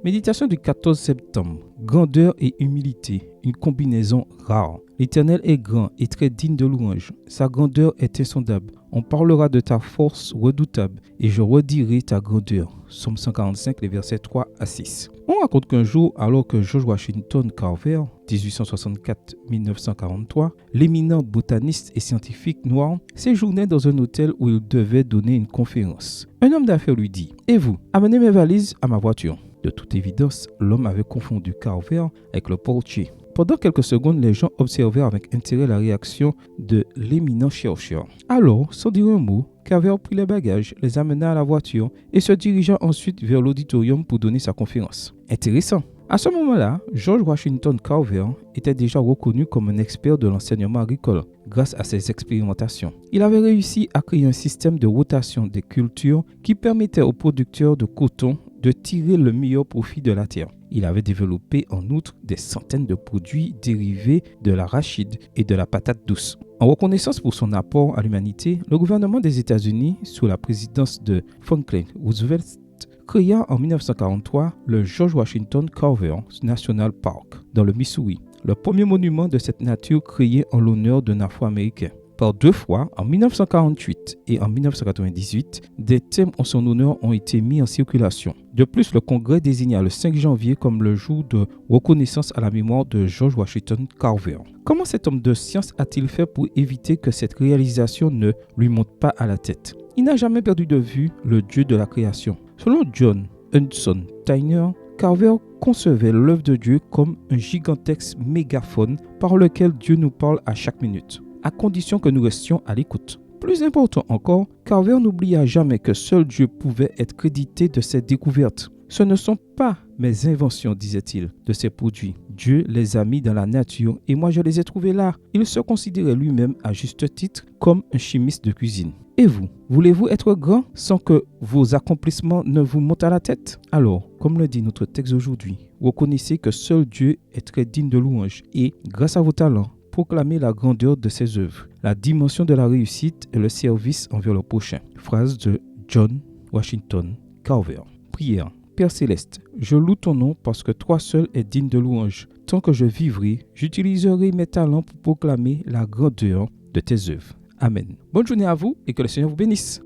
Méditation du 14 septembre. Grandeur et humilité, une combinaison rare. L'Éternel est grand et très digne de louange. Sa grandeur est insondable. On parlera de ta force redoutable et je redirai ta grandeur. Psaume 145, les versets 3 à 6. On raconte qu'un jour, alors que George Washington Carver, 1864-1943, l'éminent botaniste et scientifique noir, séjournait dans un hôtel où il devait donner une conférence. Un homme d'affaires lui dit « Et vous, amenez mes valises à ma voiture ». De toute évidence, l'homme avait confondu Carver avec le portier. Pendant quelques secondes, les gens observèrent avec intérêt la réaction de l'éminent chercheur. Alors, sans dire un mot, Carver prit les bagages, les amena à la voiture et se dirigea ensuite vers l'auditorium pour donner sa conférence. Intéressant. À ce moment-là, George Washington Carver était déjà reconnu comme un expert de l'enseignement agricole grâce à ses expérimentations. Il avait réussi à créer un système de rotation des cultures qui permettait aux producteurs de coton de tirer le meilleur profit de la terre. Il avait développé en outre des centaines de produits dérivés de l'arachide et de la patate douce. En reconnaissance pour son apport à l'humanité, le gouvernement des États-Unis, sous la présidence de Franklin Roosevelt, créa en 1943 le George Washington Carver National Park dans le Missouri, le premier monument de cette nature créé en l'honneur d'un Afro-Américain. Par deux fois, en 1948 et en 1998, des thèmes en son honneur ont été mis en circulation. De plus, le Congrès désigna le 5 janvier comme le jour de reconnaissance à la mémoire de George Washington Carver. Comment cet homme de science a-t-il fait pour éviter que cette réalisation ne lui monte pas à la tête? Il n'a jamais perdu de vue le Dieu de la création. Selon John Hudson Taylor, Carver concevait l'œuvre de Dieu comme un gigantesque mégaphone par lequel Dieu nous parle à chaque minute, à condition que nous restions à l'écoute. Plus important encore, Carver n'oublia jamais que seul Dieu pouvait être crédité de ses découvertes. Ce ne sont pas mes inventions, disait-il, de ces produits. Dieu les a mis dans la nature et moi je les ai trouvés là. Il se considérait lui-même à juste titre comme un chimiste de cuisine. Et vous, voulez-vous être grand sans que vos accomplissements ne vous montent à la tête? Alors, comme le dit notre texte aujourd'hui, reconnaissez que seul Dieu est très digne de louange et, grâce à vos talents, proclamez la grandeur de ses œuvres. La dimension de la réussite est le service envers le prochain. Phrase de John Washington Carver. Prière. Père Céleste, je loue ton nom parce que toi seul es digne de louange. Tant que je vivrai, j'utiliserai mes talents pour proclamer la grandeur de tes œuvres. Amen. Bonne journée à vous et que le Seigneur vous bénisse.